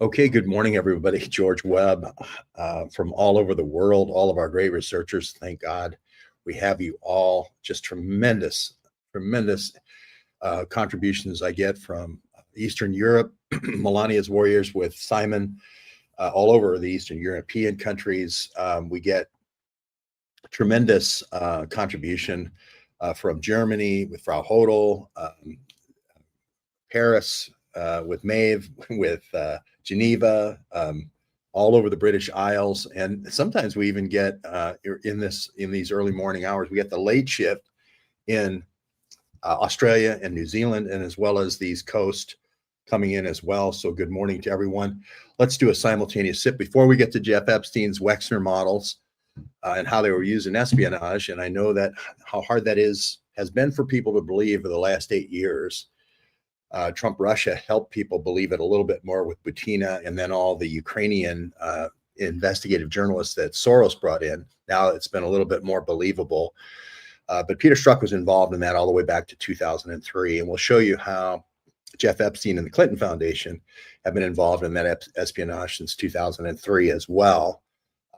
Okay, good morning, everybody. George Webb from all over the world, all of our great researchers. Thank God we have you all. Just tremendous contributions I get from Eastern Europe, Melania's Warriors with Simon, all over the Eastern European countries. We get tremendous contribution from Germany with Frau Hodel, Paris with Maeve, with Geneva, all over the British Isles, and sometimes we even get in these early morning hours, we get the late shift in Australia and New Zealand, and as well as the East Coast coming in as well. So good morning to everyone. Let's do a simultaneous sip before we get to Jeff Epstein's Wexner models and how they were used in espionage. And I know that how hard that has been for people to believe for the last 8 years. Trump Russia helped people believe it a little bit more with Butina and then all the Ukrainian investigative journalists that Soros brought in. Now it's been a little bit more believable. But Peter Strzok was involved in that all the way back to 2003. And we'll show you how Jeff Epstein and the Clinton Foundation have been involved in that espionage since 2003 as well.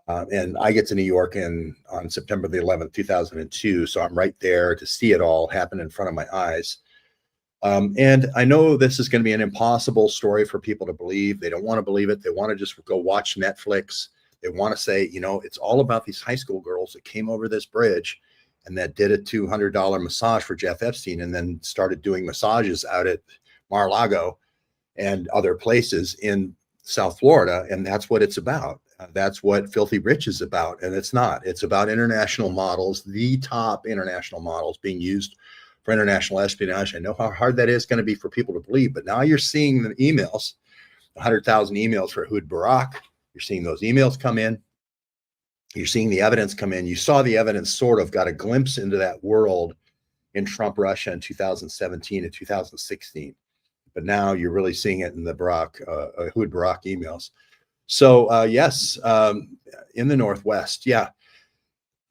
And I get to New York on September the 11th, 2002. So I'm right there to see it all happen in front of my eyes. And I know this is going to be an impossible story for people to believe. They don't want to believe it. They want to just go watch Netflix. They want to say, it's all about these high school girls that came over this bridge and that did a $200 massage for Jeff Epstein and then started doing massages out at Mar-a-Lago and other places in South Florida. And that's what it's about. That's what Filthy Rich is about. And it's not. It's about international models, the top international models being used for international espionage. I know how hard that is going to be for people to believe, but now you're seeing the emails, 100,000 emails for Ehud Barak. You're seeing those emails come in. You're seeing the evidence come in. You saw the evidence sort of got a glimpse into that world in Trump Russia in 2017 and 2016. But now you're really seeing it in the Ehud Barak emails. So yes, in the Northwest, yeah.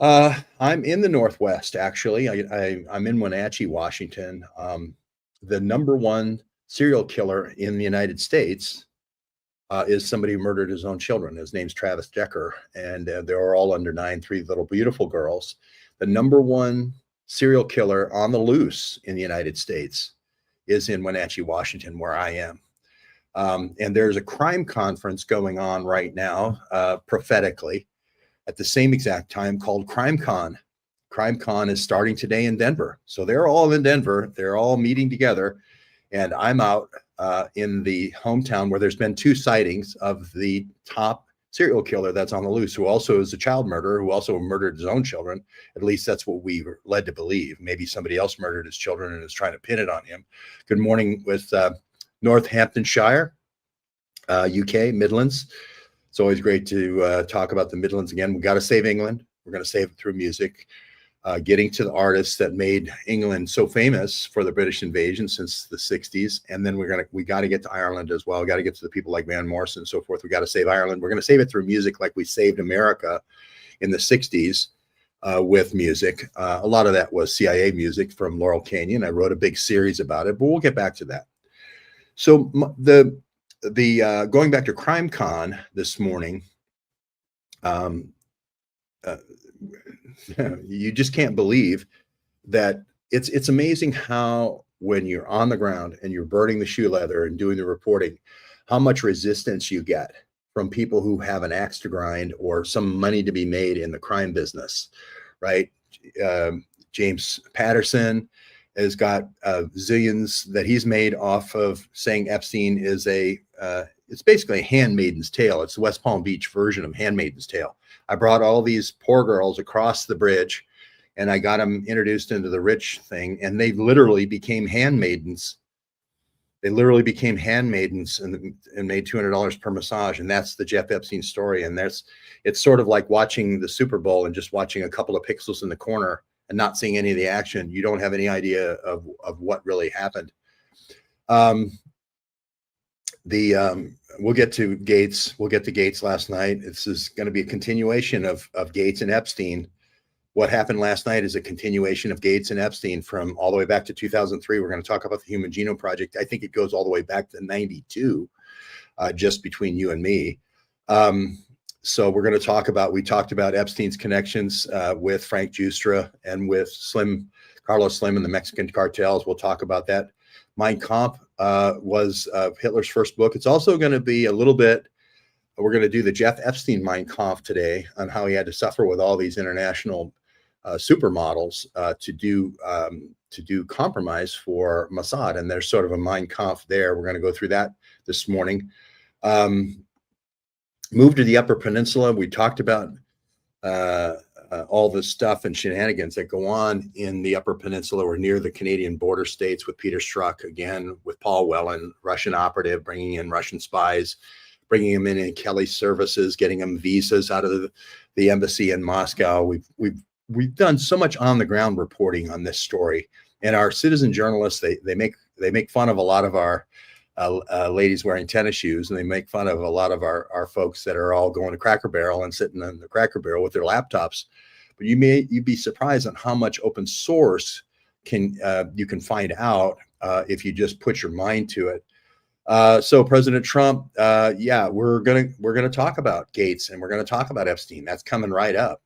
I'm in the Northwest, actually. I'm in Wenatchee, Washington. The number one serial killer in the United States is somebody who murdered his own children. His name's Travis Decker, and they were all under 9, 3 little beautiful girls. The number one serial killer on the loose in the United States is in Wenatchee, Washington, where I am. And there's a crime conference going on right now, prophetically, at the same exact time, called CrimeCon. CrimeCon is starting today in Denver. So they're all in Denver. They're all meeting together. And I'm out in the hometown where there's been 2 sightings of the top serial killer that's on the loose, who also is a child murderer, who also murdered his own children. At least that's what we were led to believe. Maybe somebody else murdered his children and is trying to pin it on him. Good morning with Northamptonshire, UK, Midlands. It's always great to talk about the Midlands again. We got to save England. We're going to save it through music, getting to the artists that made England so famous for the British invasion since the 60s. And then we got to get to Ireland as well. We got to get to the people like Van Morrison and so forth. We got to save Ireland. We're going to save it through music like we saved America in the 60s with music. A lot of that was CIA music from Laurel Canyon. I wrote a big series about it, but we'll get back to that. So going back to CrimeCon this morning, you just can't believe that it's amazing how when you're on the ground and you're burning the shoe leather and doing the reporting, how much resistance you get from people who have an axe to grind or some money to be made in the crime business, right? James Patterson has got zillions that he's made off of saying Epstein is it's basically a Handmaid's Tale. It's the West Palm Beach version of Handmaid's Tale. I brought all these poor girls across the bridge and I got them introduced into the rich thing, and they literally became handmaidens. They literally became handmaidens and made $200 per massage. And that's the Jeff Epstein story. And it's sort of like watching the Super Bowl and just watching a couple of pixels in the corner and not seeing any of the action. You don't have any idea of what really happened. We'll get to Gates. We'll get to Gates last night. This is going to be a continuation of Gates and Epstein. What happened last night is a continuation of Gates and Epstein from all the way back to 2003. We're going to talk about the Human Genome Project. I think it goes all the way back to 92. just between you and me. So we're going to we talked about Epstein's connections with Frank Justra and with Carlos Slim and the Mexican cartels. We'll talk about that. Mein Kampf was Hitler's first book. It's also going to be a little bit, we're going to do the Jeff Epstein Mein Kampf today on how he had to suffer with all these international supermodels to do compromise for Mossad. And there's sort of a Mein Kampf there. We're going to go through that this morning. Move to the Upper Peninsula. We talked about all the stuff and shenanigans that go on in the Upper Peninsula or near the Canadian border states with Peter Strzok, again, with Paul Whelan, Russian operative, bringing in Russian spies, bringing them in Kelly's services, getting them visas out of the embassy in Moscow. We've done so much on the ground reporting on this story, and our citizen journalists, they make fun of a lot of our ladies wearing tennis shoes, and they make fun of a lot of our folks that are all going to Cracker Barrel and sitting in the Cracker Barrel with their laptops. But you'd be surprised on how much open source you can find out if you just put your mind to it. So President Trump, we're gonna talk about Gates, and we're gonna talk about Epstein. That's coming right up,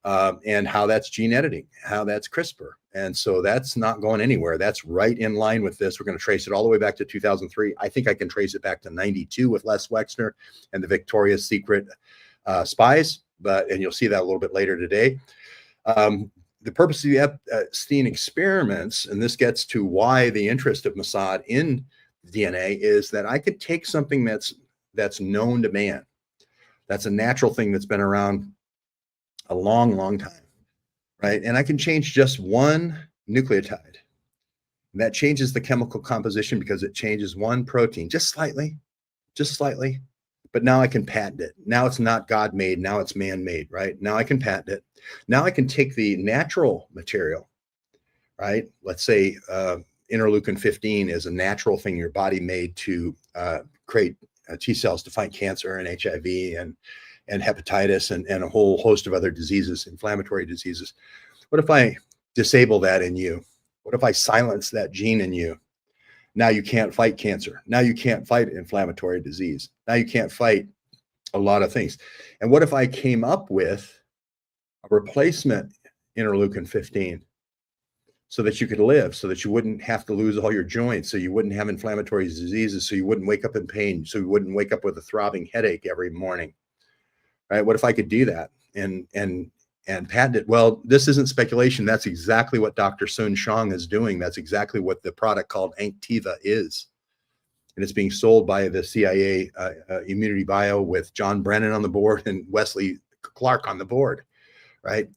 and how that's gene editing, how that's CRISPR. And so that's not going anywhere. That's right in line with this. We're going to trace it all the way back to 2003. I think I can trace it back to 92 with Les Wexner and the Victoria's Secret spies, and you'll see that a little bit later today. The purpose of the Epstein experiments, and this gets to why the interest of Mossad in DNA, is that I could take something that's known to man. That's a natural thing that's been around a long, long time. Right. And I can change just one nucleotide. And that changes the chemical composition because it changes one protein just slightly. But now I can patent it. Now it's not God made. Now it's man made. Right. Now I can patent it. Now I can take the natural material. Right. Let's say interleukin 15 is a natural thing your body made to create T cells to fight cancer and HIV and hepatitis and a whole host of other diseases, inflammatory diseases. What if I disable that in you? What if I silence that gene in you? Now you can't fight cancer. Now you can't fight inflammatory disease. Now you can't fight a lot of things. And what if I came up with a replacement interleukin 15 so that you could live, so that you wouldn't have to lose all your joints, so you wouldn't have inflammatory diseases, so you wouldn't wake up in pain, so you wouldn't wake up with a throbbing headache every morning? Right? What if I could do that and patent it? Well, this isn't speculation. That's exactly what Dr. Sun Shang is doing. That's exactly what the product called Anktiva is. And it's being sold by the CIA Immunity Bio with John Brennan on the board and Wesley Clark on the board, right?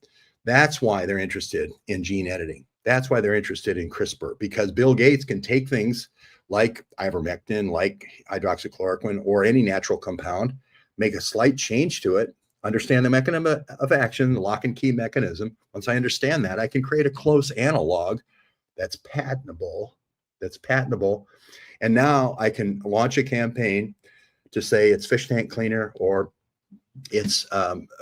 That's why they're interested in gene editing. That's why they're interested in CRISPR, because Bill Gates can take things like ivermectin, like hydroxychloroquine, or any natural compound, make a slight change to it, understand the mechanism of action, the lock and key mechanism. Once I understand that, I can create a close analog that's patentable. And now I can launch a campaign to say it's fish tank cleaner or it's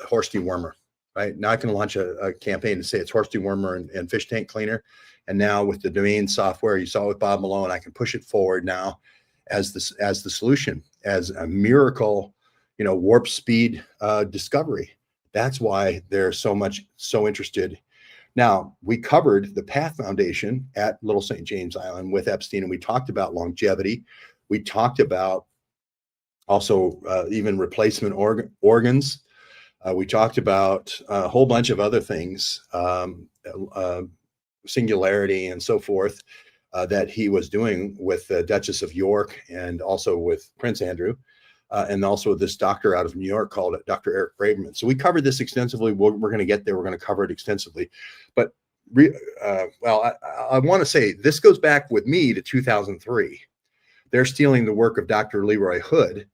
horse dewormer, right? Now I can launch a campaign to say it's horse dewormer and fish tank cleaner. And now with the domain software you saw with Bob Malone, I can push it forward now as the solution, as a miracle, warp speed discovery. That's why they're so interested. Now, we covered the Path Foundation at Little St. James Island with Epstein, and we talked about longevity. We talked about also even replacement organs. We talked about a whole bunch of other things, singularity and so forth, that he was doing with the Duchess of York and also with Prince Andrew. And also this doctor out of New York called it Dr. Eric Braverman. So we covered this extensively. We're going to get there. We're going to cover it extensively. But I want to say this goes back with me to 2003. They're stealing the work of Dr. Leroy Hood,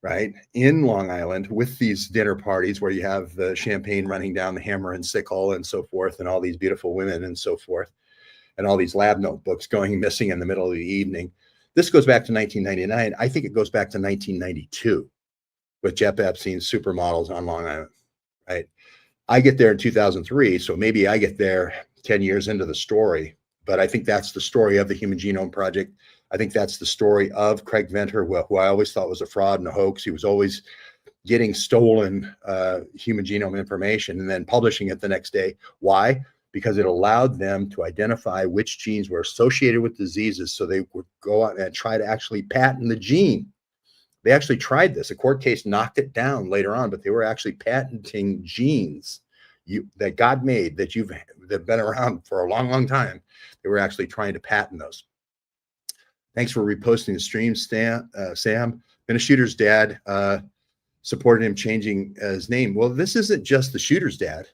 right, in Long Island with these dinner parties where you have the champagne running down the hammer and sickle and so forth, and all these beautiful women and so forth, and all these lab notebooks going missing in the middle of the evening. This goes back to 1999. I think it goes back to 1992 with Jeff Epstein's supermodels on Long Island, right? I get there in 2003, so maybe I get there 10 years into the story, but I think that's the story of the Human Genome Project. I think that's the story of Craig Venter, who I always thought was a fraud and a hoax. He was always getting stolen human genome information and then publishing it the next day. Why? Because it allowed them to identify which genes were associated with diseases, so they would go out and try to actually patent the gene. They actually tried this. A court case knocked it down later on, but they were actually patenting genes that God made that have been around for a long, long time. They were actually trying to patent those. Thanks for reposting the stream, Sam. Been a shooter's dad. Supported him changing his name. Well, this isn't just the shooter's dad.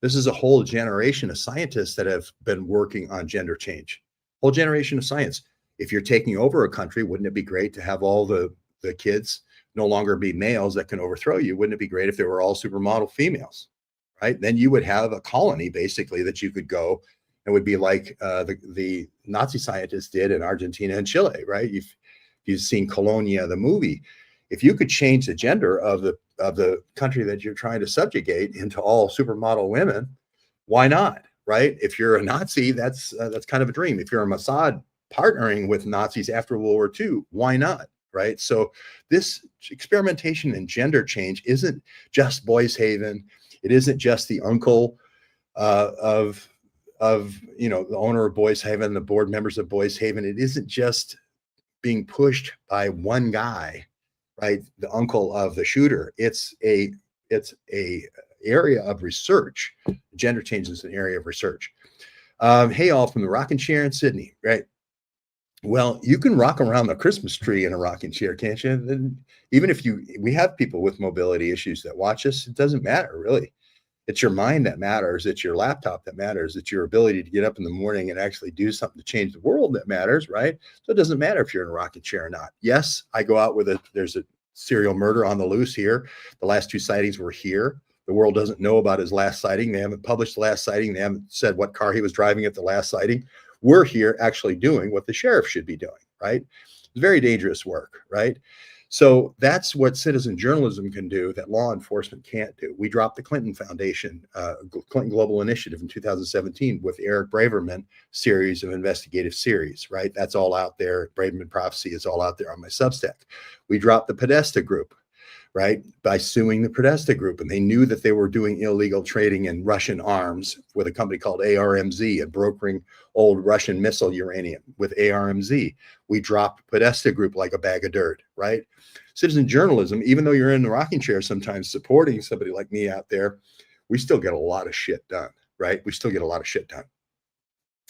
This is a whole generation of scientists that have been working on gender change. Whole generation of science. If you're taking over a country, wouldn't it be great to have all the kids no longer be males that can overthrow you? Wouldn't it be great if they were all supermodel females, right? Then you would have a colony basically that you could go. It would be like the Nazi scientists did in Argentina and Chile, right? You've seen Colonia, the movie. If you could change the gender of the country that you're trying to subjugate into all supermodel women, why not, right? If you're a Nazi, that's kind of a dream. If you're a Mossad partnering with Nazis after World War II, why not, right? So this experimentation in gender change isn't just Boys Haven. It isn't just the uncle of the owner of Boys Haven, the board members of Boys Haven. It isn't just being pushed by one guy, right? The uncle of the shooter. It's a area of research. Gender change is an area of research. Hey, all from the rocking chair in Sydney, right? Well, you can rock around the Christmas tree in a rocking chair, can't you? And even if we have people with mobility issues that watch us, it doesn't matter really. It's your mind that matters. It's your laptop that matters. It's your ability to get up in the morning and actually do something to change the world that matters, right? So it doesn't matter if you're in a rocking chair or not. Yes, I go out there's a serial murder on the loose here. The last 2 sightings were here. The world doesn't know about his last sighting. They haven't published the last sighting. They haven't said what car he was driving at the last sighting. We're here actually doing what the sheriff should be doing, right? It's very dangerous work, right? So that's what citizen journalism can do that law enforcement can't do. We dropped the Clinton Foundation, Clinton Global Initiative in 2017 with Eric Braverman series of investigative series, right? That's all out there. Braverman Prophecy is all out there on my Substack. We dropped the Podesta Group, right? By suing the Podesta Group. And they knew that they were doing illegal trading in Russian arms with a company called ARMZ and brokering old Russian missile uranium with ARMZ. We dropped Podesta Group like a bag of dirt, right? Citizen journalism, even though you're in the rocking chair sometimes supporting somebody like me out there, we still get a lot of shit done, right? We still get a lot of shit done.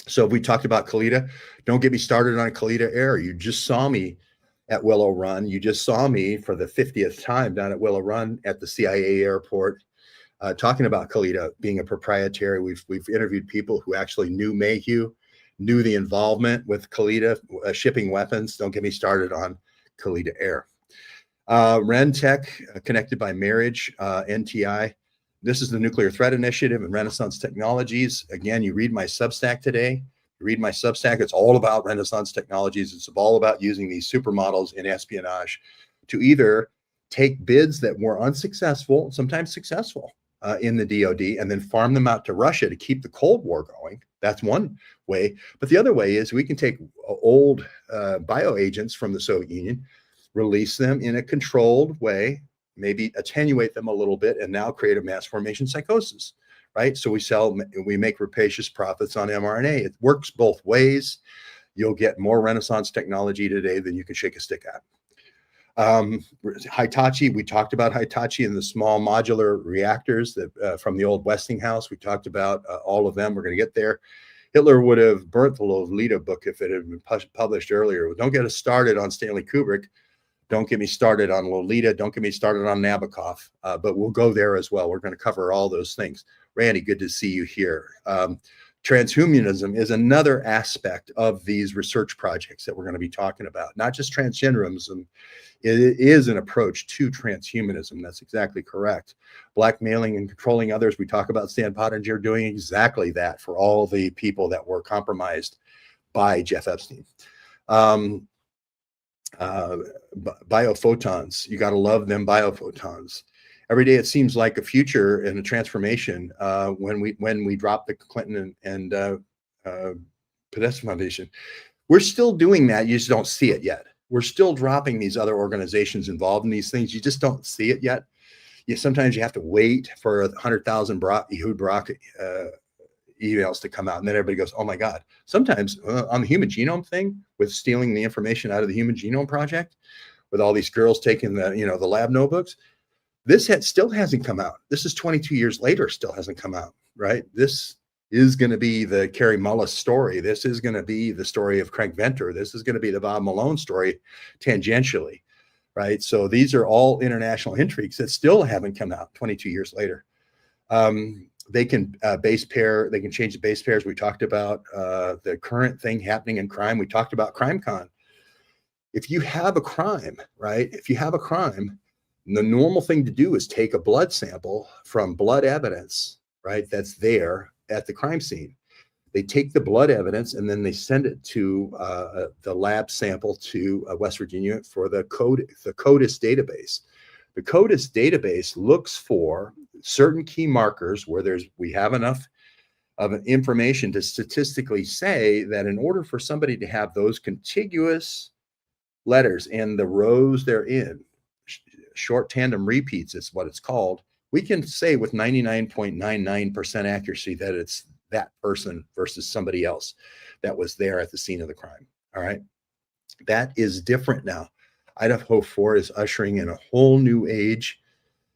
So we talked about Kalita. Don't get me started on Kalita Air. You just saw me at Willow Run. You just saw me for the 50th time down at Willow Run at the CIA airport, talking about Kalita being a proprietary. We've interviewed people who actually knew Mayhew, knew the involvement with Kalita shipping weapons. Don't get me started on Kalita Air. RenTech, Connected by Marriage, NTI. This is the Nuclear Threat Initiative and Renaissance Technologies. Again, you read my Substack today. You read my Substack. It's all about Renaissance Technologies. It's all about using these supermodels in espionage to either take bids that were unsuccessful, sometimes successful, in the DoD, and then farm them out to Russia to keep the Cold War going. That's one way. But the other way is we can take old bioagents from the Soviet Union, release them in a controlled way, maybe attenuate them a little bit, and now create a mass formation psychosis, right? So we make rapacious profits on mRNA. It works both ways. You'll get more Renaissance technology today than you can shake a stick at. Hitachi, we talked about Hitachi and the small modular reactors that from the old Westinghouse. We talked about all of them. We're going to get there. Hitler would have burnt the Lolita book if it had been published earlier. Don't get us started on Stanley Kubrick. Don't get me started on Lolita. Don't get me started on Nabokov. But we'll go there as well. We're going to cover all those things. Randy, good to see you here. Transhumanism is another aspect of these research projects that we're going to be talking about. Not just transgenderism. It is an approach to transhumanism. That's exactly correct. Blackmailing and controlling others. We talk about Stan Pottinger doing exactly that for all the people that were compromised by Jeff Epstein. Biophotons. You got to love them biophotons. Every day it seems like a future and a transformation when we drop the Clinton and Podesta Foundation. We're still doing that. You just don't see it yet. We're still dropping these other organizations involved in these things. You just don't see it yet. Sometimes you have to wait for 100,000 Ehud Barak emails to come out, and then everybody goes, "Oh my God!" Sometimes on the human genome thing, with stealing the information out of the Human Genome Project, with all these girls taking the lab notebooks, this still hasn't come out. This is 22 years later, still hasn't come out. Right? This is going to be the Carrie Mullis story. This is going to be the story of Craig Venter. This is going to be the Bob Malone story, tangentially. Right? So these are all international intrigues that still haven't come out 22 years later. They can base pair. They can change the base pairs. We talked about the current thing happening in crime. We talked about CrimeCon. If you have a crime, right? If you have a crime, the normal thing to do is take a blood sample from blood evidence, right? That's there at the crime scene. They take the blood evidence and then they send it to the lab sample to West Virginia for the CODIS database. The CODIS database looks for certain key markers where we have enough of information to statistically say that in order for somebody to have those contiguous letters and the rows they're in, short tandem repeats is what it's called, we can say with 99.99% accuracy that it's that person versus somebody else that was there at the scene of the crime. All right. That is different now. Idaho 4 is ushering in a whole new age.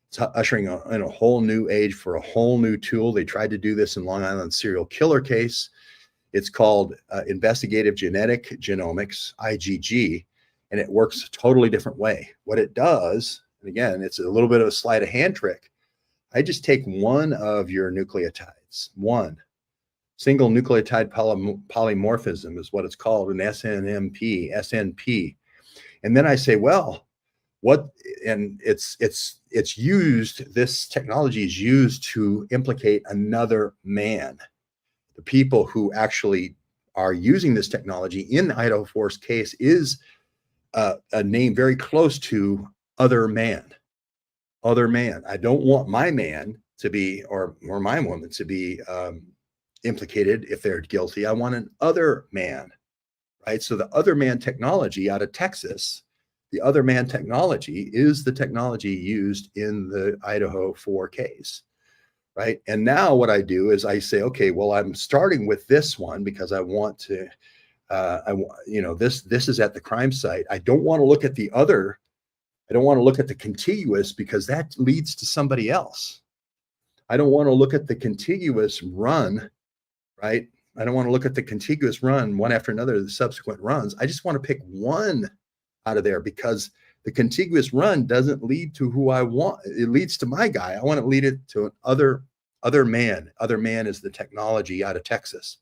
It's ushering in a whole new age for a whole new tool. They tried to do this in Long Island serial killer case. It's called investigative genetic genomics, IgG, and it works a totally different way. What it does, and again, it's a little bit of a sleight of hand trick. I just take one of your nucleotides, one single nucleotide polymorphism is what it's called, an SNP. And then I say, well, what, and it's used, this technology is used to implicate another man. The people who actually are using this technology in the Idaho 4's case is a name very close to other man. Other man. I don't want my man to be, or my woman to be implicated if they're guilty. I want an other man, right? So the other man technology out of Texas, the other man technology is the technology used in the Idaho 4 case, right? And now what I do is I say, okay, well, I'm starting with this one because I want to, this is at the crime site. I don't want to look at the other. I don't want to look at the contiguous because that leads to somebody else. I don't want to look at the contiguous run, right? I don't want to look at the contiguous run one after another, the subsequent runs. I just want to pick one out of there because the contiguous run doesn't lead to who I want. It leads to my guy. I want to lead it to other man. Other man is the technology out of Texas.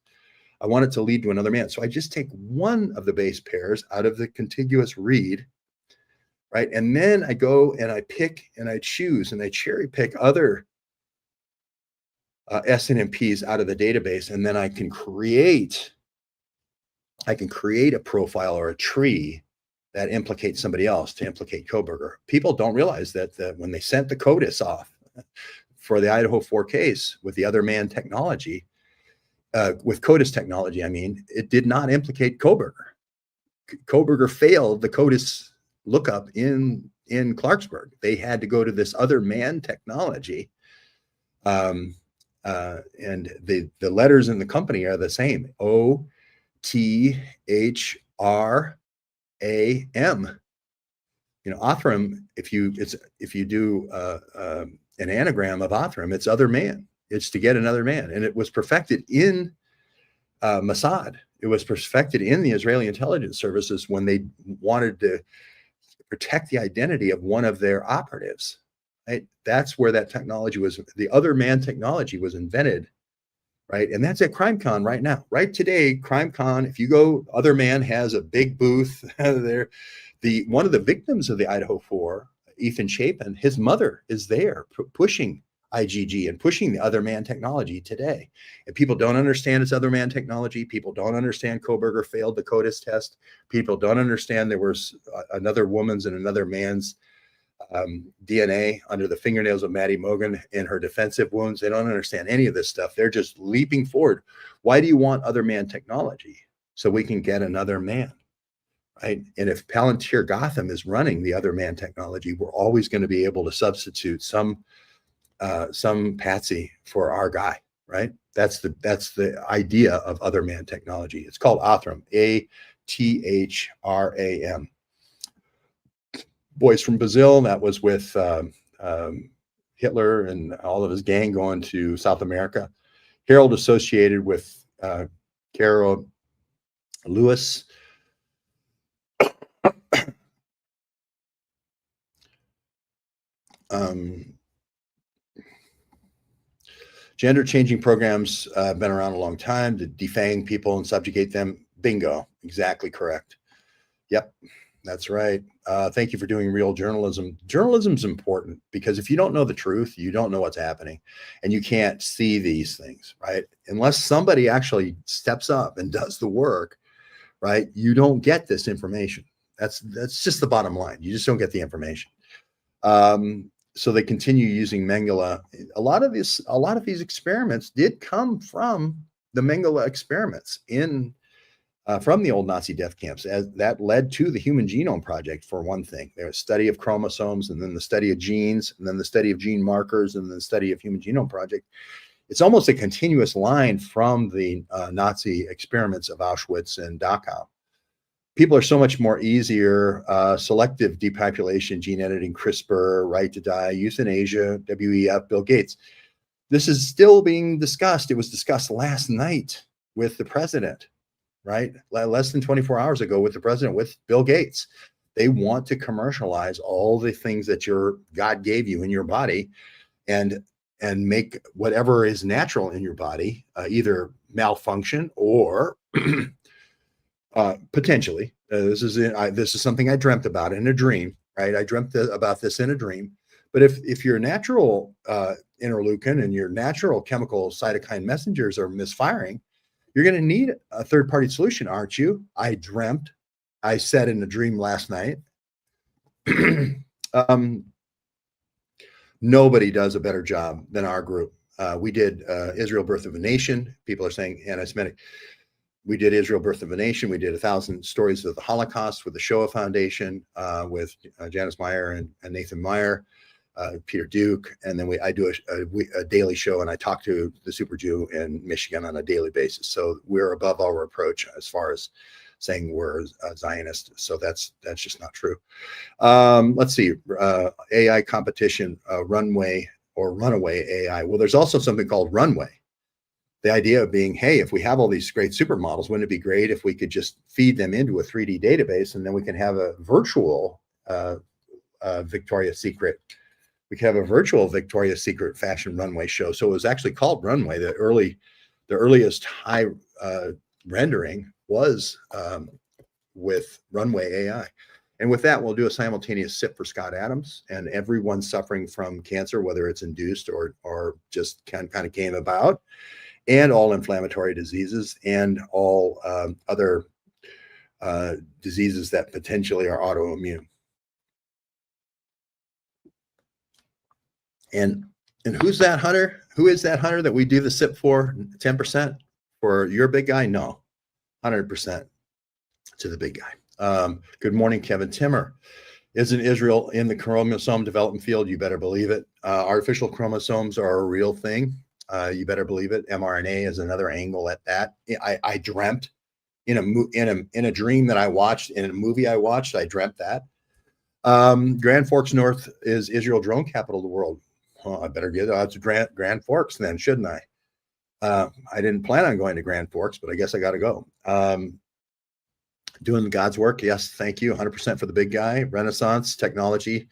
I want it to lead to another man. So I just take one of the base pairs out of the contiguous read, right? And then I go and I pick and I choose and I cherry pick other SNMPs out of the database. And then I can create a profile or a tree that implicates somebody else to implicate Koberger. People don't realize that when they sent the CODIS off for the Idaho 4 case with the other man technology, with CODIS technology, I mean, it did not implicate Koberger. Koberger failed the CODIS lookup in Clarksburg. They had to go to this other man technology. And the letters in the company are the same, OTHRAM. Othram, if you do an anagram of Othram, it's other man. It's to get another man. And it was perfected in Mossad. It was perfected in the Israeli intelligence services when they wanted to protect the identity of one of their operatives. Right? That's where that technology was. The other man technology was invented, right? And that's at CrimeCon right now. Right today, CrimeCon, if you go, other man has a big booth there. One of the victims of the Idaho 4, Ethan Chapin, his mother is there pushing IgG and pushing the other man technology today. And people don't understand it's other man technology. People don't understand Koberger failed the CODIS test. People don't understand there was another woman's and another man's DNA under the fingernails of Maddie Mogan in her defensive wounds. They don't understand any of this stuff. They're just leaping forward. Why do you want other man technology? so we can get another man, right? And if Palantir Gotham is running the other man technology, we're always going to be able to substitute some patsy for our guy, right? That's the idea of other man technology. It's called Athram, Athram. Boys from Brazil. That was with Hitler and all of his gang going to South America. Harold associated with Carol Lewis. Gender changing programs been around a long time to defang people and subjugate them. Bingo, exactly correct. Yep, that's right. Thank you for doing real journalism. Journalism's important because if you don't know the truth, you don't know what's happening, and you can't see these things, right? Unless somebody actually steps up and does the work, right? You don't get this information. That's just the bottom line. You just don't get the information. So they continue using Mengele. A lot of these experiments did come from the Mengele experiments from the old Nazi death camps. As that led to the Human Genome Project, for one thing. There was study of chromosomes, and then the study of genes, and then the study of gene markers, and then the study of Human Genome Project. It's almost a continuous line from the Nazi experiments of Auschwitz and Dachau. People are so much more easier. Selective depopulation, gene editing, CRISPR, right to die, euthanasia, WEF, Bill Gates. This is still being discussed. It was discussed last night with the president, right? Less than 24 hours ago with the president, with Bill Gates. They want to commercialize all the things that your God gave you in your body and make whatever is natural in your body either malfunction or potentially. This is something I dreamt about in a dream, right? I dreamt about this in a dream. But if your natural interleukin and your natural chemical cytokine messengers are misfiring, you're going to need a third-party solution, aren't you? I said in a dream last night. Nobody does a better job than our group. We did Israel Birth of a Nation. People are saying anti-Semitic. We did Israel Birth of a Nation. We did 1,000 Stories of the Holocaust with the Shoah Foundation, with Janice Meyer and Nathan Meyer, Peter Duke. And then I do a daily show, and I talk to the Super Jew in Michigan on a daily basis. So we're above our reproach as far as saying we're a Zionist. So that's just not true. Let's see. AI competition, runway or runaway AI. Well, there's also something called runway. The idea of being, hey, if we have all these great supermodels, wouldn't it be great if we could just feed them into a 3D database, and then we can have a virtual Victoria's Secret. We could have a virtual Victoria's Secret fashion runway show. So it was actually called Runway. The earliest high rendering was with Runway AI. And with that, we'll do a simultaneous SIP for Scott Adams, and everyone suffering from cancer, whether it's induced or just kind of came about, and all inflammatory diseases and all other diseases that potentially are autoimmune. And who's that hunter? Who is that hunter that we do the SIP for? 10% for your big guy? No, 100% to the big guy. Good morning, Kevin Timmer. Isn't Israel in the chromosome development field? You better believe it. Artificial chromosomes are a real thing. You better believe it. mRNA is another angle at that. I dreamt in a dream that I watched, in a movie I watched, I dreamt that. Grand Forks North is Israel drone capital of the world. Well, I better get out to Grand Forks then, shouldn't I? I didn't plan on going to Grand Forks, but I guess I got to go. Doing God's work. Yes. Thank you. 100% for the big guy. Renaissance technology.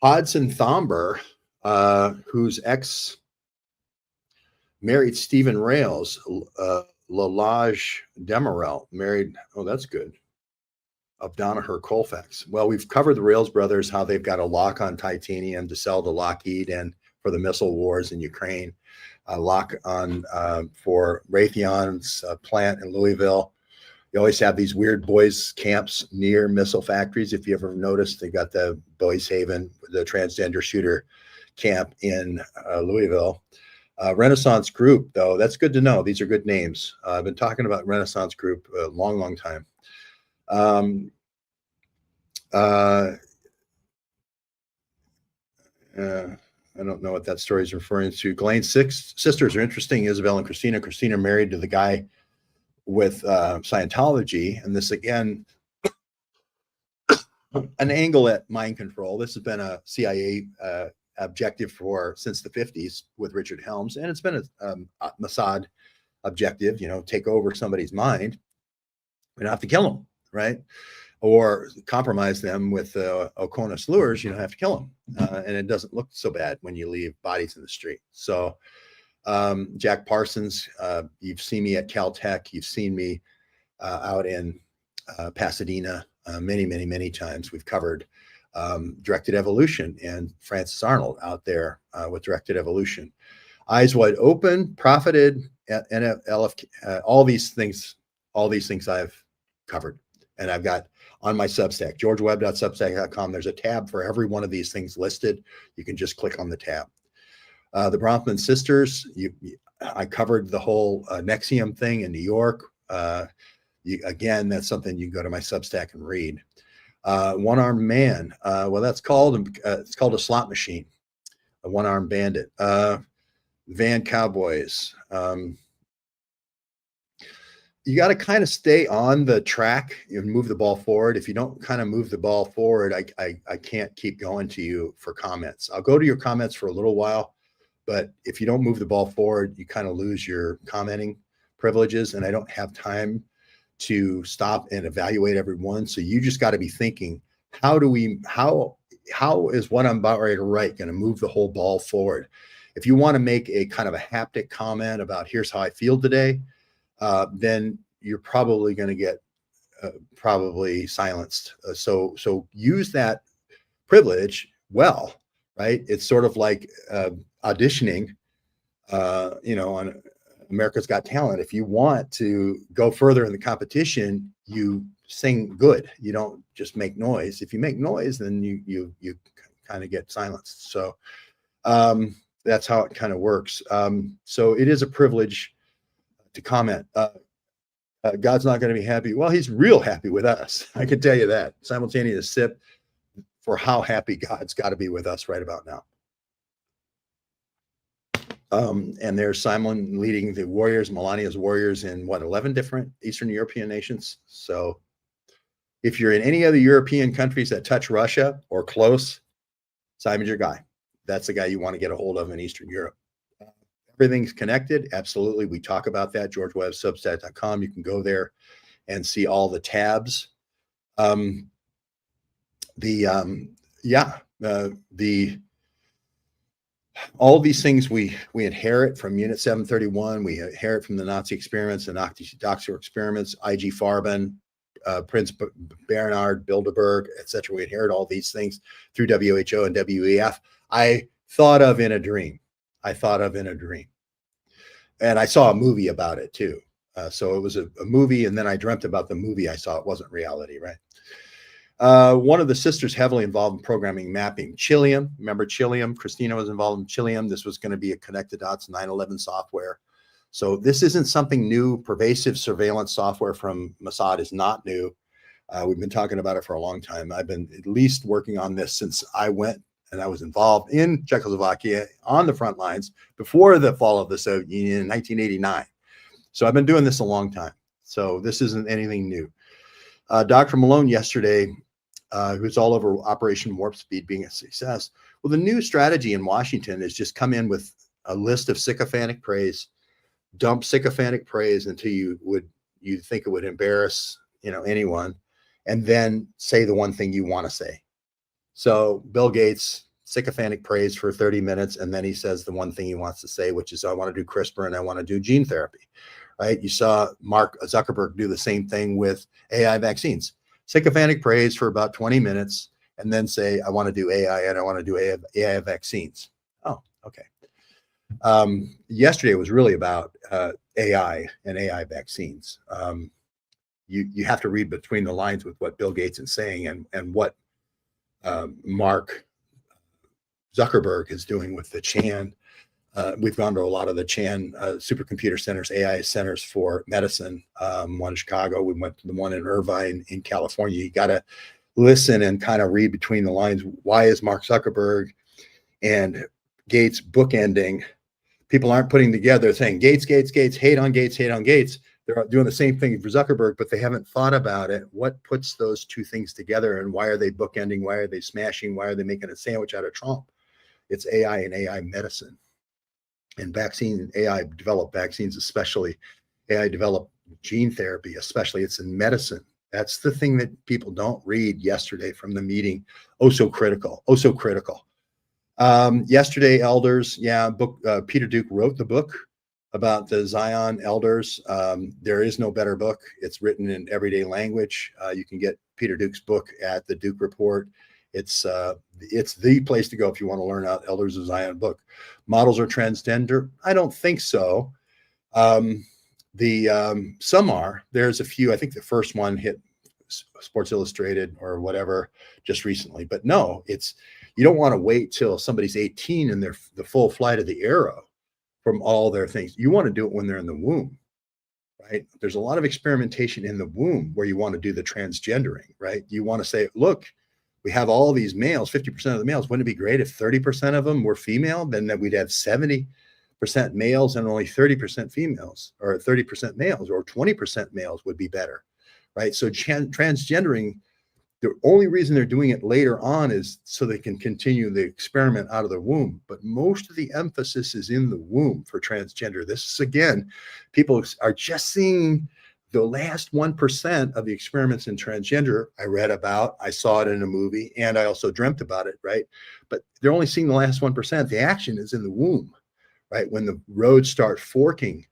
Hodson Thomber, whose ex married Stephen Rails, Lalage Demerel married. Oh, that's good. Of Danaher Colfax. Well, we've covered the Rails brothers, how they've got a lock on titanium to sell to Lockheed and for the missile wars in Ukraine, a lock on for Raytheon's plant in Louisville. You always have these weird boys camps near missile factories. If you ever noticed, they got the Boys Haven, the transgender shooter camp in Louisville. Renaissance Group, though, that's good to know. These are good names. I've been talking about Renaissance Group a long, long time. Um, uh, I don't know what that story is referring to. Glenn's six sisters are interesting, Isabel and Christina. Christina married to the guy with Scientology. And this, again, an angle at mind control. This has been a CIA objective for since the 50s with Richard Helms. And it's been a Mossad objective, take over somebody's mind and have to kill them, right? Or compromise them with Oconus lures, you don't have to kill them. And it doesn't look so bad when you leave bodies in the street. So Jack Parsons, you've seen me at Caltech. You've seen me out in Pasadena many, many, many times. We've covered directed evolution and Francis Arnold out there with directed evolution. Eyes Wide Open, Profited, LF, all these things I've covered. And I've got on my Substack, georgewebb.substack.com. There's a tab for every one of these things listed. You can just click on the tab. The Bronfman sisters, I covered the whole Nexium thing in New York. Again, that's something you can go to my Substack and read. One-Armed Man, well, it's called a slot machine, a one-armed bandit. Van Cowboys. You got to kind of stay on the track and move the ball forward. If you don't kind of move the ball forward, I can't keep going to you for comments. I'll go to your comments for a little while, but if you don't move the ball forward, you kind of lose your commenting privileges, and I don't have time to stop and evaluate everyone. So you just got to be thinking, how is what I'm about ready to write going to move the whole ball forward? If you want to make a kind of a haptic comment about here's how I feel today, then you're probably going to get probably silenced. So use that privilege well, right? It's sort of like auditioning, on America's Got Talent. If you want to go further in the competition, you sing good. You don't just make noise. If you make noise, then you kind of get silenced. So that's how it kind of works. So it is a privilege to comment. God's not going to be happy. Well, he's real happy with us. I can tell you that. Simultaneous sip for how happy God's got to be with us right about now. And there's Simon leading the warriors, Melania's warriors in 11 different Eastern European nations. So if you're in any other European countries that touch Russia or close, Simon's your guy. That's the guy you want to get a hold of in Eastern Europe. Everything's connected. Absolutely. We talk about that. GeorgeWebbSubstack.com. You can go there and see all the tabs. All these things we inherit from Unit 731. We inherit from the Nazi experiments and Doxer experiments, IG Farben, Prince Bernhard, Bilderberg, etc. We inherit all these things through WHO and WEF. I thought of in a dream. And I saw a movie about it too. So it was a movie, and then I dreamt about the movie I saw. It wasn't reality, right? One of the sisters heavily involved in programming mapping. Chilium, remember Chilium? Christina was involved in Chilium. This was going to be a connected dots 9/11 software. So this isn't something new. Pervasive surveillance software from Mossad is not new. We've been talking about it for a long time. I've been at least working on this since I went and I was involved in Czechoslovakia on the front lines before the fall of the Soviet Union in 1989. So I've been doing this a long time. So this isn't anything new. Dr. Malone yesterday, who's all over Operation Warp Speed being a success. Well, the new strategy in Washington is just come in with a list of sycophantic praise, dump sycophantic praise until you think it would embarrass anyone, and then say the one thing you want to say. So Bill Gates, sycophantic praise for 30 minutes, and then he says the one thing he wants to say, which is, I want to do CRISPR and I want to do gene therapy, right? You saw Mark Zuckerberg do the same thing with AI vaccines. Sycophantic praise for about 20 minutes, and then say, I want to do AI and I want to do AI vaccines. Oh, okay. Yesterday was really about AI and AI vaccines. You have to read between the lines with what Bill Gates is saying and what Mark Zuckerberg is doing with the Chan We've gone to a lot of the Chan supercomputer centers, AI centers for medicine. One in Chicago. We went to the one in Irvine in California. You got to listen and kind of read between the lines. Why is Mark Zuckerberg and Gates bookending? People aren't putting together saying Gates, hate on Gates, hate on Gates. They're doing the same thing for Zuckerberg, but they haven't thought about it. What puts those two things together, and why are they bookending? Why are they smashing? Why are they making a sandwich out of Trump? It's AI and AI medicine. And vaccine, AI developed vaccines, especially AI developed gene therapy, especially it's in medicine. That's the thing that people don't read yesterday from the meeting. Oh, so critical. Oh, so critical. Yesterday, elders, Peter Duke wrote the book about the Zion elders. There is no better book. It's written in everyday language. You can get Peter Duke's book at the Duke Report. It's the place to go if you want to learn about Elders of Zion book. Models are transgender? I don't think so. Some are. There's a few. I think the first one hit Sports Illustrated or whatever just recently. But no, you don't want to wait till somebody's 18 and they're the full flight of the arrow from all their things. You want to do it when they're in the womb, right? There's a lot of experimentation in the womb where you want to do the transgendering, right? You want to say, look, we have all these males, 50% of the males. Wouldn't it be great if 30% of them were female? Then that we'd have 70% males and only 30% females, or 30% males, or 20% males would be better, right? So transgendering, the only reason they're doing it later on is so they can continue the experiment out of the womb. But most of the emphasis is in the womb for transgender. This is, again, people are just seeing the last 1% of the experiments in transgender. I read about, I saw it in a movie, and I also dreamt about it, right? But they're only seeing the last 1%. The action is in the womb, right? When the roads start forking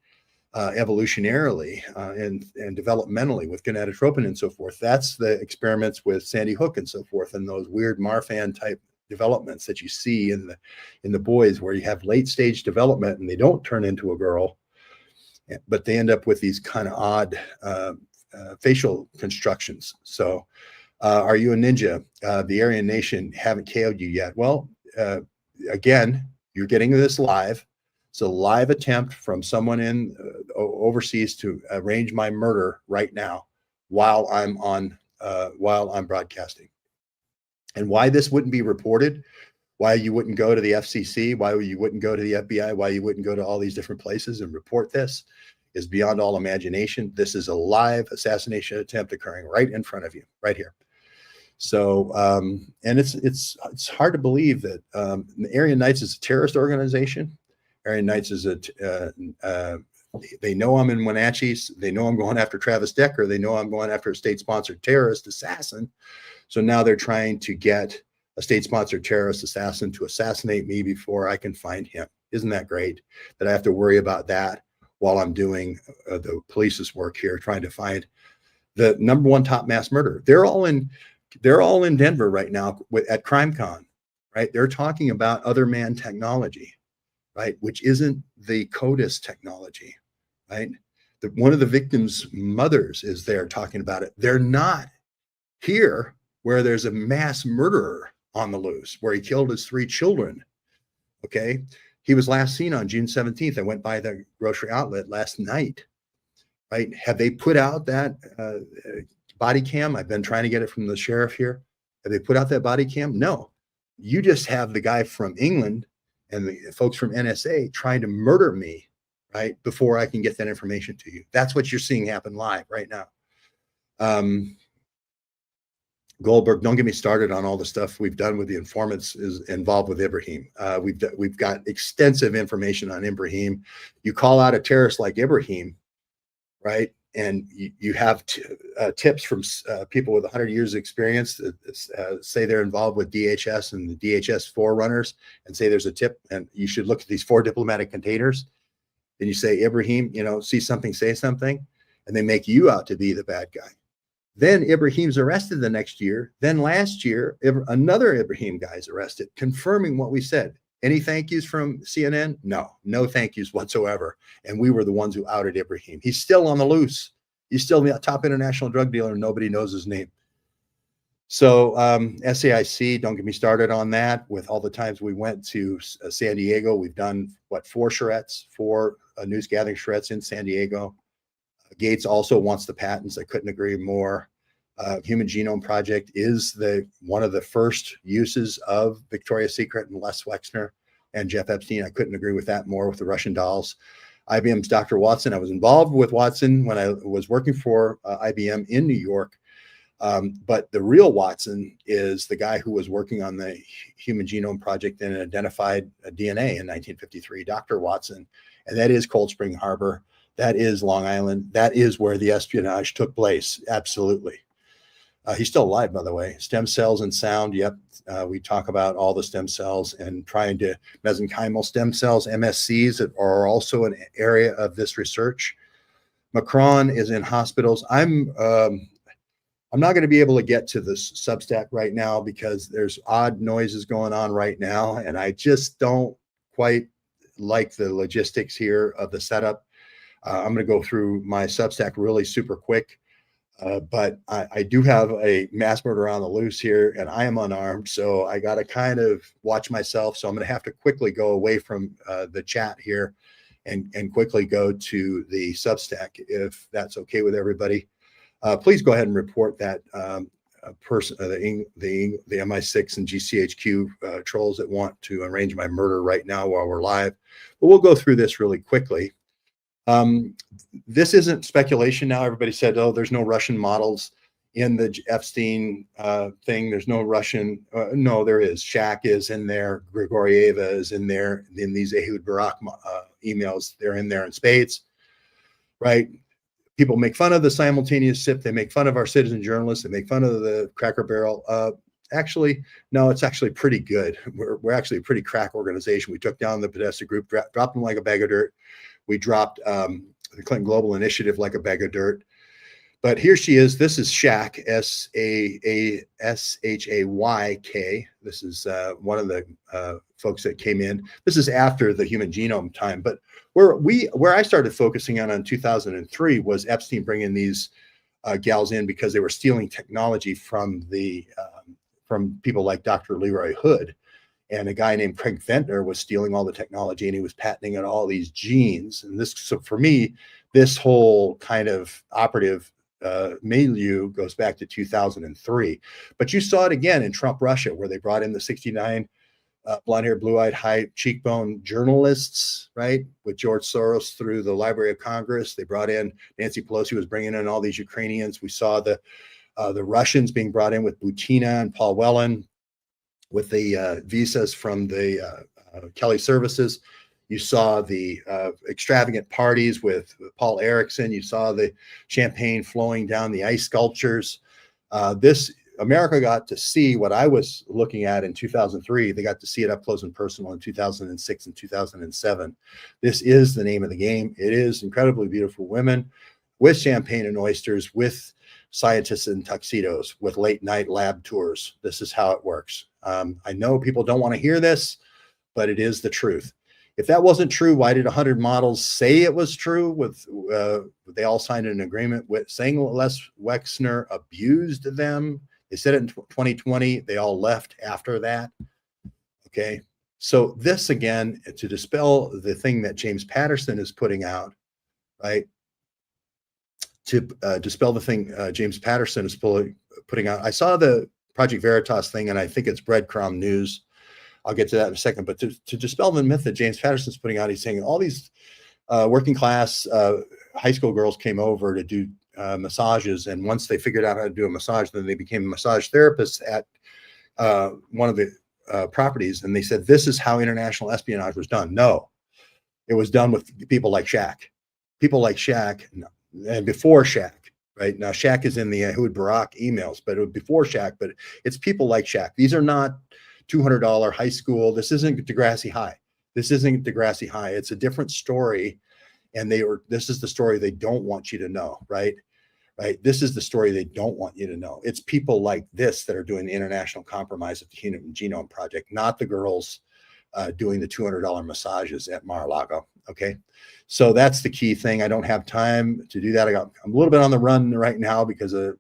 evolutionarily and developmentally with gonadotropin and so forth. That's the experiments with Sandy Hook and so forth, and those weird Marfan type developments that you see in the boys, where you have late stage development and they don't turn into a girl, but they end up with these kind of odd facial constructions. So are you a ninja? The Aryan Nation haven't KO'd you yet. Well, again, you're getting this live. It's a live attempt from someone in overseas to arrange my murder right now while I'm broadcasting. And why this wouldn't be reported, why you wouldn't go to the FCC, why you wouldn't go to the FBI, why you wouldn't go to all these different places and report this is beyond all imagination. This is a live assassination attempt occurring right in front of you, right here. So, and it's hard to believe that the Aryan Knights is a terrorist organization. Aryan Knights is they know I'm in Wenatchee. They know I'm going after Travis Decker. They know I'm going after a state-sponsored terrorist assassin. So now they're trying to get a state-sponsored terrorist assassin to assassinate me before I can find him. Isn't that great that I have to worry about that while I'm doing the police's work here, trying to find the number one top mass murderer? They're all in Denver right now at CrimeCon, right? They're talking about other man technology, right? Which isn't the CODIS technology, right? One of the victims' mothers is there talking about it. They're not here where there's a mass murderer on the loose, where he killed his 3 children, okay? He was last seen on June 17th. I went by the grocery outlet last night, right? Have they put out that body cam? I've been trying to get it from the sheriff here. Have they put out that body cam? No. You just have the guy from England and the folks from NSA trying to murder me, right, before I can get that information to you. That's what you're seeing happen live right now. Goldberg, don't get me started on all the stuff we've done with the informants is involved with Ibrahim. We've got extensive information on Ibrahim. You call out a terrorist like Ibrahim, right? And you have tips from people with 100 years of experience that say they're involved with DHS and the DHS forerunners, and say there's a tip, and you should look at these 4 diplomatic containers. Then you say, Ibrahim, see something, say something, and they make you out to be the bad guy. Then Ibrahim's arrested the next year. Then last year, another Ibrahim guy is arrested, confirming what we said. Any thank yous from CNN? No thank yous whatsoever. And we were the ones who outed Ibrahim. He's still on the loose. He's still the top international drug dealer, and nobody knows his name. So SAIC, don't get me started on that. With all the times we went to San Diego, we've done what, four news gathering charrettes in San Diego. Gates also wants the patents. I couldn't agree more. Human Genome Project is one of the first uses of Victoria's Secret and Les Wexner and Jeff Epstein. I couldn't agree with that more, with the Russian dolls. IBM's Dr. Watson. I was involved with Watson when I was working for IBM in New York. But the real Watson is the guy who was working on the Human Genome Project and identified DNA in 1953, Dr. Watson. And that is Cold Spring Harbor. That is Long Island. That is where the espionage took place. Absolutely. He's still alive, by the way. Stem cells and sound. Yep. We talk about all the stem cells and trying to mesenchymal stem cells, MSCs, that are also an area of this research. Macron is in hospitals. I'm not going to be able to get to this Substack right now because there's odd noises going on right now, and I just don't quite like the logistics here of the setup. I'm going to go through my Substack really super quick, but I do have a mass murder on the loose here, and I am unarmed, so I got to kind of watch myself. So I'm going to have to quickly go away from the chat here and quickly go to the Substack, if that's okay with everybody. Please go ahead and report that person, the MI6 and GCHQ trolls that want to arrange my murder right now while we're live. But we'll go through this really quickly. This isn't speculation now. Everybody said, oh, there's no Russian models in the Epstein thing. There's no Russian. No, there is. Shaq is in there. Grigorieva is in there. In these Ehud Barak emails, they're in there in spades, right? People make fun of the simultaneous SIP. They make fun of our citizen journalists. They make fun of the Cracker Barrel. Actually, no, it's actually pretty good. We're actually a pretty crack organization. We took down the Podesta group, dropped them like a bag of dirt. We dropped the Clinton Global Initiative like a bag of dirt. But here she is. This is Shaq, S-A-S-H-A-Y-K. This is one of the folks that came in. This is after the human genome time. But where I started focusing on in 2003 was Epstein bringing these gals in because they were stealing technology from people like Dr. Leroy Hood. And a guy named Craig Ventnor was stealing all the technology, and he was patenting on all these genes. And so for me, this whole kind of operative milieu goes back to 2003. But you saw it again in Trump Russia, where they brought in the 69 blonde-haired, blue-eyed, high cheekbone journalists, right, with George Soros through the Library of Congress. They brought in Nancy Pelosi was bringing in all these Ukrainians. We saw the Russians being brought in with Butina and Paul Whelan, with the visas from the Kelly Services. You saw the extravagant parties with Paul Erickson. You saw the champagne flowing down the ice sculptures. America got to see what I was looking at in 2003. They got to see it up close and personal in 2006 and 2007. This is the name of the game. It is incredibly beautiful women with champagne and oysters, with scientists in tuxedos, with late night lab tours. This is how it works. I know people don't want to hear this, but it is the truth. If that wasn't true, why did 100 models say it was true? They all signed an agreement with saying Les Wexner abused them. They said it in 2020. They all left after that. Okay. So this, again, to dispel the thing that James Patterson is putting out, right? To dispel the thing James Patterson is putting out. I saw the Project Veritas thing, and I think it's breadcrumb news. I'll get to that in a second. But to dispel the myth that James Patterson's putting out, he's saying all these working class high school girls came over to do massages, and once they figured out how to do a massage, then they became massage therapists at one of the properties, and they said this is how international espionage was done. No, it was done with people like Shaq. People like Shaq, and before Shaq, right? Now, Shaq is in the Ehud Barak emails, but it was before Shaq, but it's people like Shaq. These are not $200 high school. This isn't Degrassi High. This isn't Degrassi High. It's a different story. And this is the story they don't want you to know, right? Right. This is the story they don't want you to know. It's people like this that are doing the international compromise of the Human Genome Project, not the girls doing the $200 massages at Mar-a-Lago. Okay. So that's the key thing. I don't have time to do that. I'm a little bit on the run right now because of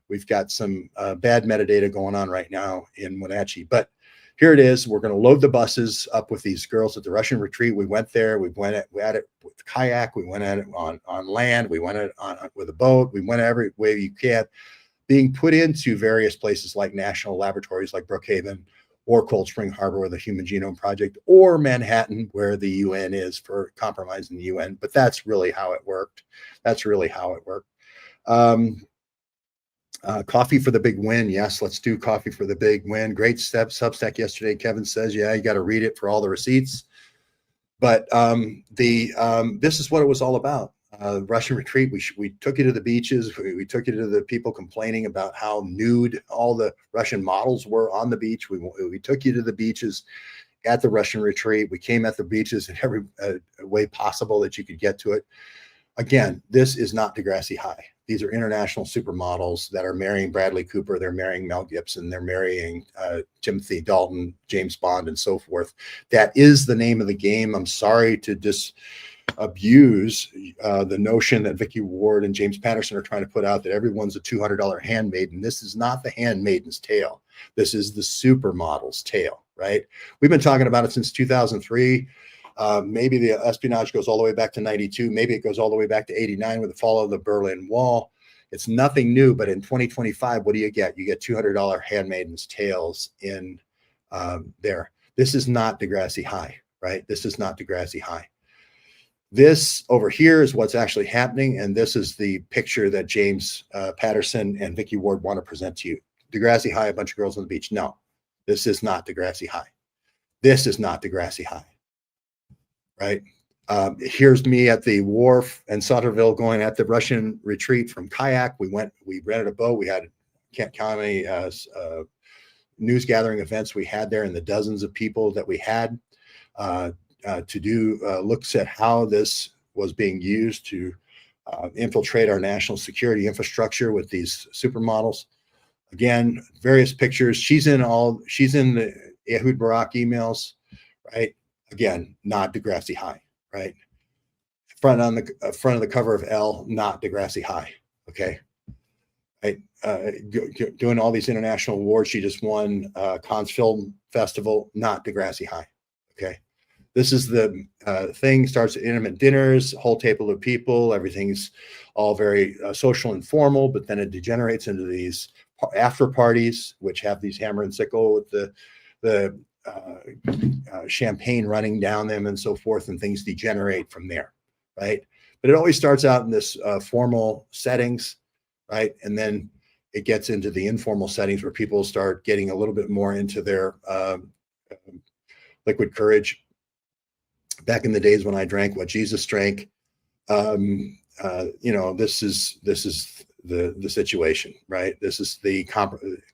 we've got some bad metadata going on right now in Wenatchee. But here it is. We're going to load the buses up with these girls at the Russian retreat. We went there. We at it with kayak. We went at it on land. We went at it with a boat. We went every way you can, being put into various places like national laboratories like Brookhaven, or Cold Spring Harbor with the Human Genome Project, or Manhattan, where the UN is for compromising the UN. But that's really how it worked. That's really how it worked. Coffee for the big win. Yes, let's do coffee for the big win. Great step Substack yesterday. Kevin says, yeah, you got to read it for all the receipts. But this is what it was all about. Russian retreat. We took you to the beaches. We took you to the people complaining about how nude all the Russian models were on the beach. We took you to the beaches at the Russian retreat. We came at the beaches in every way possible that you could get to it. Again, this is not Degrassi High. These are international supermodels that are marrying Bradley Cooper. They're marrying Mel Gibson. They're marrying Timothy Dalton, James Bond, and so forth. That is the name of the game. I'm sorry to abuse the notion that Vicky Ward and James Patterson are trying to put out that everyone's a $200 handmaiden. This is not the handmaiden's tale. This is the supermodel's tale, right? We've been talking about it since 2003. Maybe the espionage goes all the way back to 92. Maybe it goes all the way back to 89 with the fall of the Berlin Wall. It's nothing new, but in 2025, what do you get? You get $200 handmaiden's tales in there. This is not Degrassi High, right? This is not Degrassi High. This over here is what's actually happening, and this is the picture that James Patterson and Vicky Ward want to present to you. Degrassi High, a bunch of girls on the beach. No, this is not Degrassi High. This is not Degrassi High, right? Here's me at the wharf in Sutterville going at the Russian retreat from kayak. We rented a boat. We had can't count how many news gathering events we had there, and the dozens of people that we had to do looks at how this was being used to infiltrate our national security infrastructure with these supermodels. Again, various pictures. She's in the Ehud Barak emails, right? Again, not Degrassi High, right? Front of the cover of Elle, not Degrassi High, okay? Right? Doing all these international awards. She just won Cannes Film Festival, not Degrassi High, okay? This is the thing. Starts at intimate dinners, whole table of people. Everything's all very social and formal, but then it degenerates into these after parties, which have these hammer and sickle with the champagne running down them and so forth, and things degenerate from there, right? But it always starts out in this formal settings, right? And then it gets into the informal settings where people start getting a little bit more into their liquid courage. Back in the days when I drank what Jesus drank, this is the situation, right? This is the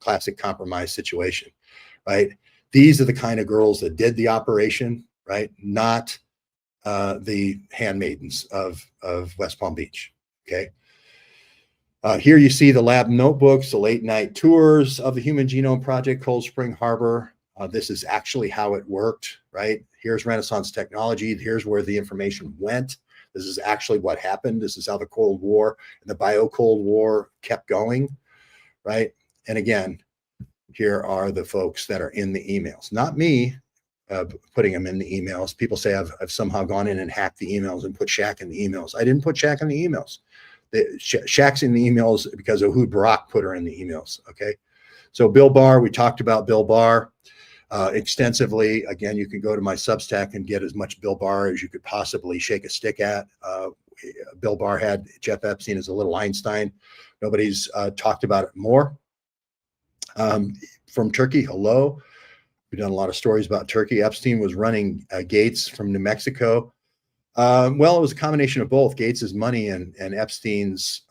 classic compromise situation, right? These are the kind of girls that did the operation, right? Not the handmaidens of West Palm Beach, okay? Here you see the lab notebooks, the late night tours of the Human Genome Project, Cold Spring Harbor. This is actually how it worked, right? Here's Renaissance technology. Here's where the information went. This is actually what happened. This is how the Cold War and the bio-Cold War kept going, right? And again, here are the folks that are in the emails. Not me putting them in the emails. People say I've somehow gone in and hacked the emails and put Shaq in the emails. I didn't put Shaq in the emails. Shaq's in the emails because Ehud Barak put her in the emails, okay? So Bill Barr, we talked about Bill Barr extensively. Again, you can go to my Substack and get as much Bill Barr as you could possibly shake a stick at. Bill Barr had Jeff Epstein as a little Einstein. Nobody's talked about it more. From Turkey, hello. We've done a lot of stories about Turkey. Epstein was running Gates from New Mexico. Well, it was a combination of both Gates's money and Epstein's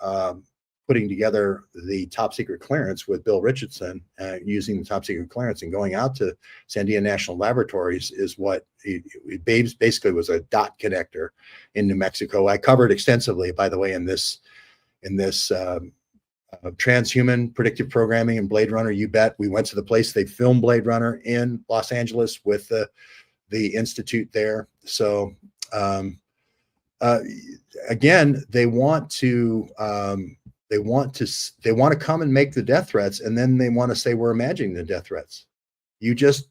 putting together the top secret clearance with Bill Richardson, using the top secret clearance and going out to Sandia National Laboratories is what basically was a dot connector in New Mexico. I covered extensively, by the way, in this transhuman predictive programming and Blade Runner. You bet. We went to the place they filmed Blade Runner in Los Angeles with the institute there. So again, they want to They want to come and make the death threats, and then they want to say we're imagining the death threats. You just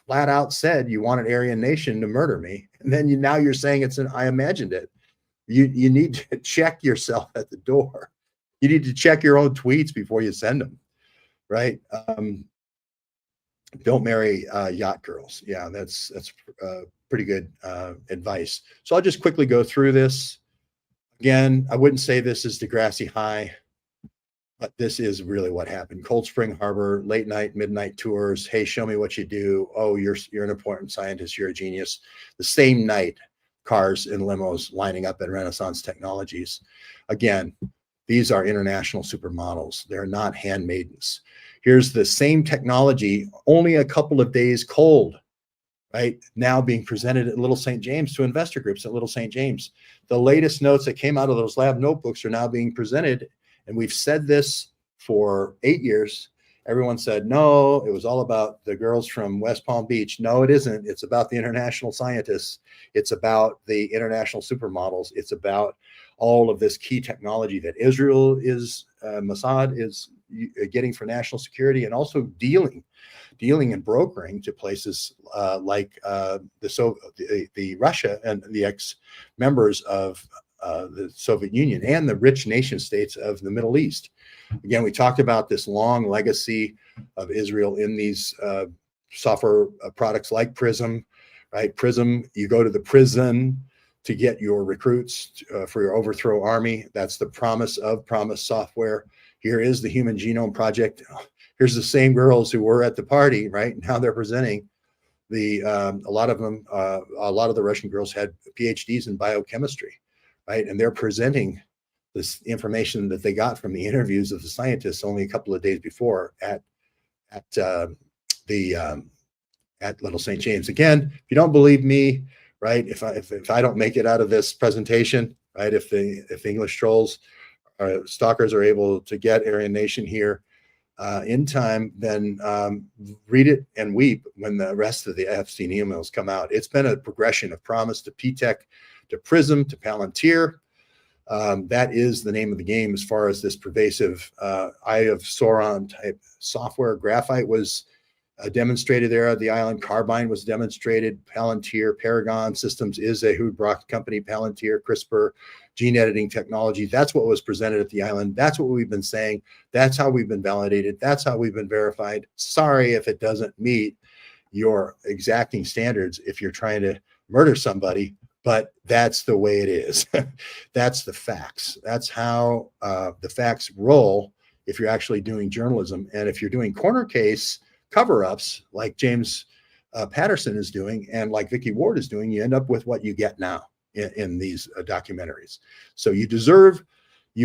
flat out said you want an Aryan nation to murder me, and then now you're saying I imagined it. You need to check yourself at the door. You need to check your own tweets before you send them, right? Don't marry yacht girls. Yeah, that's pretty good advice. So I'll just quickly go through this. Again, I wouldn't say this is Degrassi High, but this is really what happened. Cold Spring Harbor, late night, midnight tours. Hey, show me what you do. Oh, you're an important scientist. You're a genius. The same night, cars and limos lining up at Renaissance Technologies. Again, these are international supermodels. They're not handmaidens. Here's the same technology, only a couple of days cold, right? Now being presented at Little St. James to investor groups at Little St. James. The latest notes that came out of those lab notebooks are now being presented. And we've said this for 8 years. Everyone said, no, it was all about the girls from West Palm Beach. No, it isn't. It's about the international scientists. It's about the international supermodels. It's about all of this key technology that Israel is, Mossad is getting for national security, and also dealing and brokering to places like the Russia and the ex-members of the Soviet Union and the rich nation states of the Middle East. Again, we talked about this long legacy of Israel in these software products like Prism, right? Prism, you go to the prison to get your recruits for your overthrow army. That's the promise of Promise software. Here is the Human Genome Project. Here's the same girls who were at the party, right? Now they're presenting a lot of them, a lot of the Russian girls had PhDs in biochemistry, right? And they're presenting this information that they got from the interviews of the scientists only a couple of days before at Little St. James. Again, if you don't believe me, right? If I don't make it out of this presentation, right? If the English trolls or stalkers are able to get Aryan Nation here in time, then read it and weep when the rest of the Epstein emails come out. It's been a progression of Promise to P-Tech to Prism to Palantir. That is the name of the game as far as this pervasive Eye of Sauron type software. Graphite was demonstrated there. The island Carbine was demonstrated. Palantir, Paragon Systems is a Hudbrock company. Palantir, CRISPR, gene editing technology. That's what was presented at the island. That's what we've been saying. That's how we've been validated. That's how we've been verified. Sorry if it doesn't meet your exacting standards if you're trying to murder somebody, but that's the way it is. That's the facts. That's how the facts roll if you're actually doing journalism. And if you're doing corner case cover-ups like James Patterson is doing and like Vicky Ward is doing, you end up with what you get now in these documentaries. So you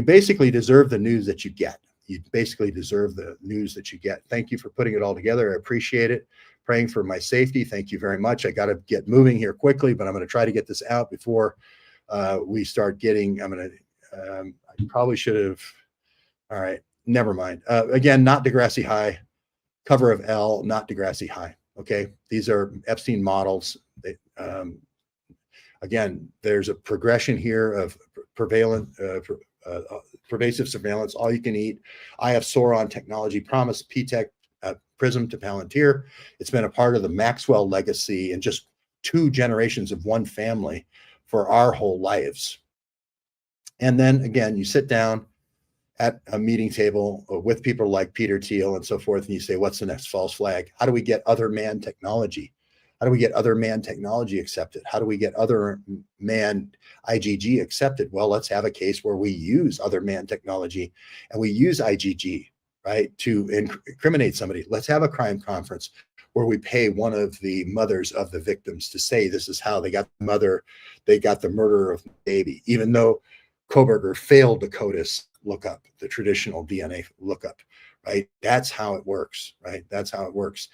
basically deserve the news that you get. You basically deserve the news that you get. Thank you for putting it all together. I appreciate it. Praying for my safety. Thank you very much. I got to get moving here quickly, but I'm going to try to get this out before we start getting, I probably should have, all right, never mind. Again, not Degrassi High. Cover of L, not Degrassi High. Okay, these are Epstein models. Again, there's a progression here of pervasive surveillance, all you can eat. Eye of Sauron technology, Promise, P-Tech, Prism to Palantir. It's been a part of the Maxwell legacy in just 2 generations of one family for our whole lives. And then again, you sit down at a meeting table with people like Peter Thiel and so forth, and you say, what's the next false flag? How do we get other man technology? How do we get other man technology accepted? How do we get other man IgG accepted? Well, let's have a case where we use other man technology and we use IgG, right, to incriminate somebody. Let's have a crime conference where we pay one of the mothers of the victims to say this is how they got the murderer of the baby, even though Koberger failed the CODIS lookup, the traditional DNA lookup, right? That's how it works, right? That's how it works.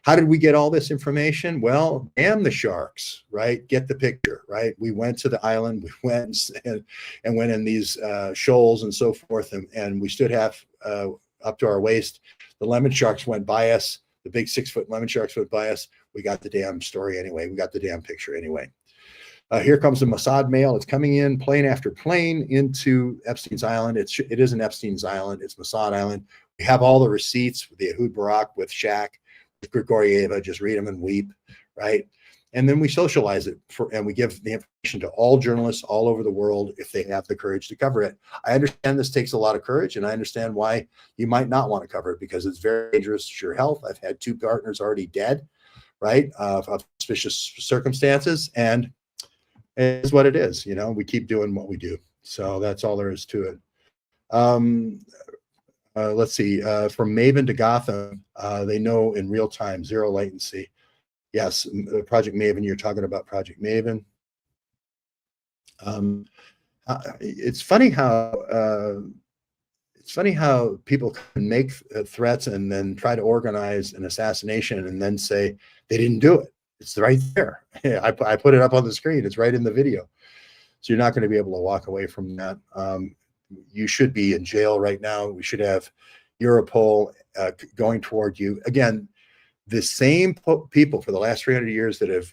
How did we get all this information? Well, damn the sharks, right? Get the picture, right? We went to the island, we went and went in these shoals and so forth, and we stood half up to our waist. The lemon sharks went by us. The big 6-foot lemon sharks went by us. We got the damn story anyway. We got the damn picture anyway. Here comes the Mossad mail. It's coming in plane after plane into Epstein's Island. It isn't Epstein's Island. It's Mossad Island. We have all the receipts with the Ehud Barak, with Shaq, with Grigorieva. Just read them and weep, right? And then we socialize it and we give the information to all journalists all over the world if they have the courage to cover it. I understand this takes a lot of courage, and I understand why you might not want to cover it, because it's very dangerous to your health. I've had 2 partners already dead, right, of suspicious circumstances, and it's what it is. You know, we keep doing what we do. So that's all there is to it. Let's see, from Maven to Gotham, they know in real time, 0 latency. Yes, Project Maven, you're talking about Project Maven. It's funny how people can make threats and then try to organize an assassination and then say they didn't do it. It's right there. I put it up on the screen. It's right in the video. So you're not going to be able to walk away from that. You should be in jail right now. We should have Europol going toward you. Again, the same people for the last 300 years that have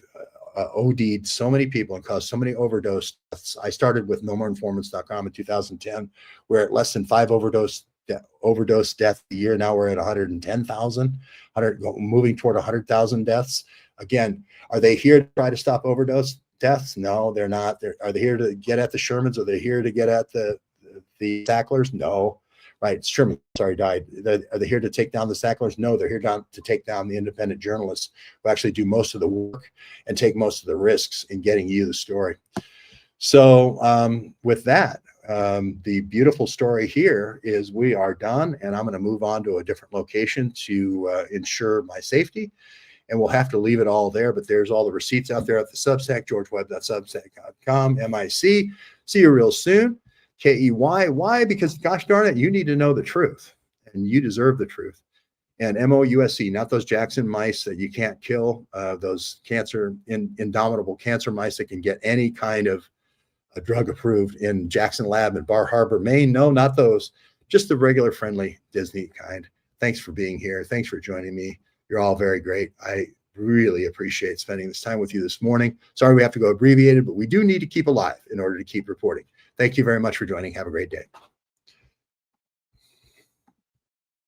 OD'd so many people and caused so many overdose deaths. I started with nomoreinformants.com in 2010. We're at less than 5 overdose deaths a year. Now we're at 110,000, moving toward 100,000 deaths. Again, are they here to try to stop overdose deaths? No, they're not. Are they here to get at the Shermans? Are they here to get at the Sacklers? No. Right, Sherman, sorry, died. Are they here to take down the Sacklers? No, they're here to take down the independent journalists who actually do most of the work and take most of the risks in getting you the story. So with that, the beautiful story here is we are done, and I'm going to move on to a different location to ensure my safety. And we'll have to leave it all there, but there's all the receipts out there at the Substack, georgewebb.substack.com, MIC. See you real soon. KEY. Why? Because gosh darn it, you need to know the truth, and you deserve the truth. And MOUSE, not those Jackson mice that you can't kill, those indomitable cancer mice that can get any kind of a drug approved in Jackson Lab in Bar Harbor, Maine. No, not those, just the regular friendly Disney kind. Thanks for being here. Thanks for joining me. You're all very great. I really appreciate spending this time with you this morning. Sorry we have to go abbreviated, but we do need to keep alive in order to keep reporting. Thank you very much for joining. Have a great day.